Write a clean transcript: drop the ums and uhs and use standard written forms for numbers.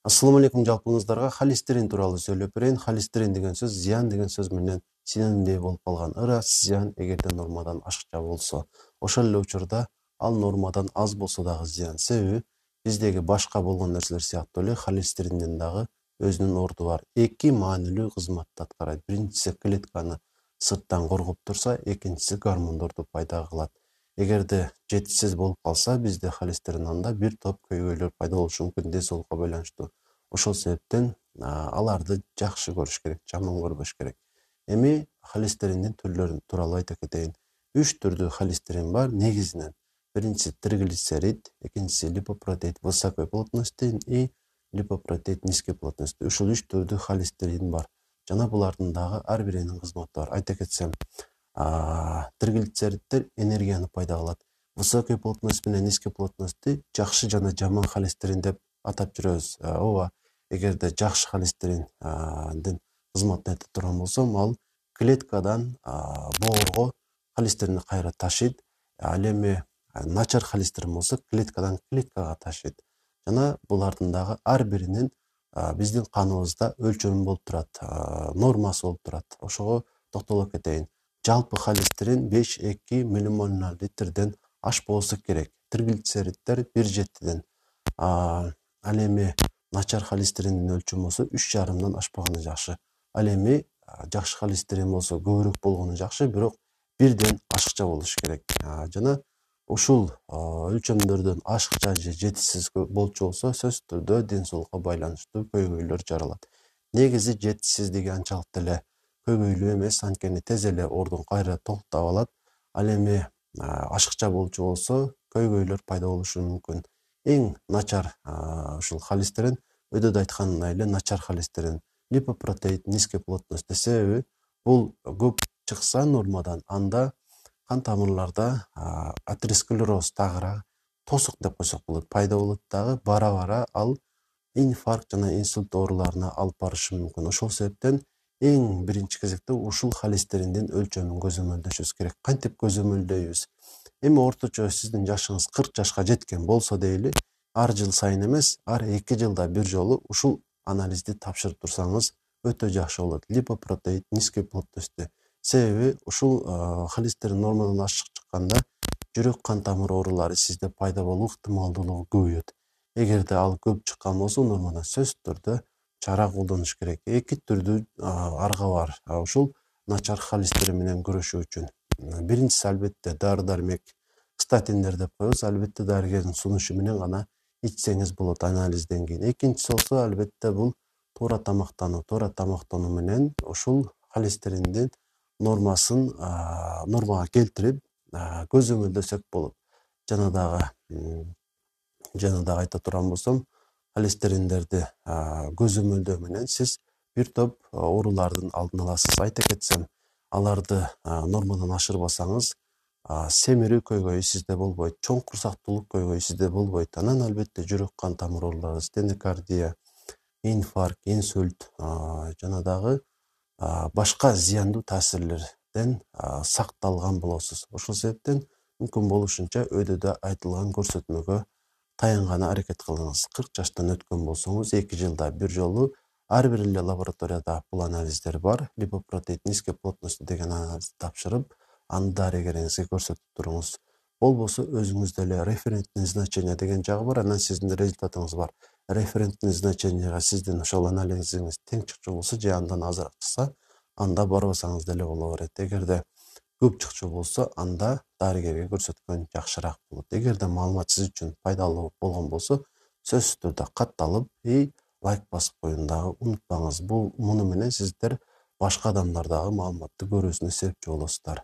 Assalamu alaikum жалпыңыздарга холестерин тууралуу сөйлөп берейин. Холестерин деген сөз зыян деген сөз менен синонимдей болуп калган. Ырас зыян эгерде нормадан ашыкча болсо, ошол эле учурда ал нормадан аз болсо дагы зыян. Себеби биздеги башка болгон нерселер сыяктуу эле холестериндин дагы өзүнүн орду бар. Эки маанилүү кызматты аткарат. Биринчиси клетканы сырттан коргоп турса, экинчиси гормондорду пайда кылат. Эгерде жетишсиз болуп калса, бизде холестерин анда бир топ көйгөйлөр пайда болушу мүмкүн, ден соолукка байланыштуу. Ошол себептен аларды жакшы көрүш керек, жаман көрбөш керек. Эми холестериндин түрлөрү тууралуу айта кетейин. 3 түрдүү холестерин бар негизинен. Биринчиси триглицерид, экинчиси липопротеид высокой плотности и липопротеид низкой плотности. Ушул 3 түрдүү холестерин бар. Жана булардын дагы ар биринин кызматы бар. Айта кетсем, триглицериддер энергияны пайда кылат. Высокой плотность менен низкий плотностьты жакшы жана жаман холестерин деп атап жүрөбүз. Ооба, эгерде жакшы холестериндин кызматын айтып турган болсом, ал клеткадан боорго холестеринди кайра ташыйт. Ал эми начар холестерин болсо клеткадан клеткага ташыйт. Жана булардын дагы ар биринин биздин каныбызда өлчөмү болуп турат, нормасы болуп турат. Ошого токтолуп кетейин. Жалпы холестерин 5-2 миллимоль на литрден ашпоосу керек. Триглицериддер 1,7ден. Ал эми начар холестериндин өлчөмү болсо 3,5дан ашпаганы жакшы. Ал эми жакшы холестерин болсо көбүрөөк болгону жакшы, бирок 1ден ашыкча болуш керек. Жана ушул өлчөмдөрдөн ашыкча же жетишсиз болчу болсо, сөзсүз түрдө ден соолукка байланыштуу көйгөйлөр жаралат. Негизи жетишсиздиги анчалык эле көйгөйлүү эмес, анткени тез эле ордун кайра толуктап алат. Ал эми ашыкча болчу болсо, көйгөйлөр пайда болушу мүмкүн. Эң начар ушул холестерин, өйдөдө айткандай эле начар холестерин, липопротеид низкой плотности. Себеби бул көп чыкса нормадан, анда кан тамырларда атеросклероз тагыраак, тосук деп койсок болот, пайда болот дагы, бара-бара ал инфаркт жана инсульт ооруларына алып барышы мүмкүн. Ошол себептен эң биринчи кезекте ушул холестериндин өлчөмүн көзөмөлдөшүбүз керек. Кантип көзөмөлдөйбүз? Эми орточо сиздин жашыңыз 40 жашка жеткен болсо дейли, ар жыл сайын эмес, ар 2 жылда бир жолу ушул анализди тапшырып турсаңыз өтө жакшы болот. Липопротеид низкой плотности. Себеби ушул холестерин нормадан ашык чыкканда жүрөк кан тамыр оорулары сизде пайда болуу ыктымалдуулугу көбөйөт. Эгерде ал көп чыккан болсо, нормадан сөзсүз түрдө чара колдонуш керек. Эки түрдүү арга бар. Ушул начар холестерин менен күрөшүү үчүн. Биринчиси албетте дары-дармек, статиндер деп коебуз. Албетте дарыгердин сунушу менен гана ичсеңиз болот анализден кийин. Экинчиси болсо албетте бул туура тамактануу. Туура тамактануу менен ушул холестериндин нормасын нормага келтирип көзөмөлдөсөк болот. Жана дагы айта турган болсом, холестериндерди көзөмөлдөө менен сиз бир топ оорулардын алдын аласыз. Айта кетсем, аларды нормадан ашырбасаңыз, семирүү көйгөйү сизде болбойт, чоң курсактуулук көйгөйү сизде болбойт. Анан албетте жүрөк кан тамыр оорулары, стенокардия, инфаркт, инсульт жана дагы башка зыяндуу таасирлерден сакталган болосуз. Ошол себептен мүмкүн болушунча өйдөдө айтылган көрсөтмөгө таянганы аракет кылыңыз. 40 жаштан өткөн болсоңуз, 2 жылда бир жолу ар бир эле лабораторияда бул анализдер бар. Липопротеид низкой плотности деген анализди тапшырып, аны дарыгериңизге көрсөтүп туруңуз. Болбосо өзүңүздө эле референтный значение деген жагы бар, анан сиздин результатыңыз бар. Референтный значениега сиздин ошол анализиңиз тең чыкчу болсо же андан азыраак чыкса, анда барбасаңыз деле боло берет. Эгерде көп чыкчу болсо, анда дарыгерге көрсөткөн жакшыраак болот. Эгерде маалымат сиз үчүн пайдалуу болгон болсо, сөзсүз түрдө катталып, лайк басып коюуну дагы унутпаңыз. Муну менен сиздер башка адамдар дагы маалыматты көрүүсүнө себепчи болосуздар.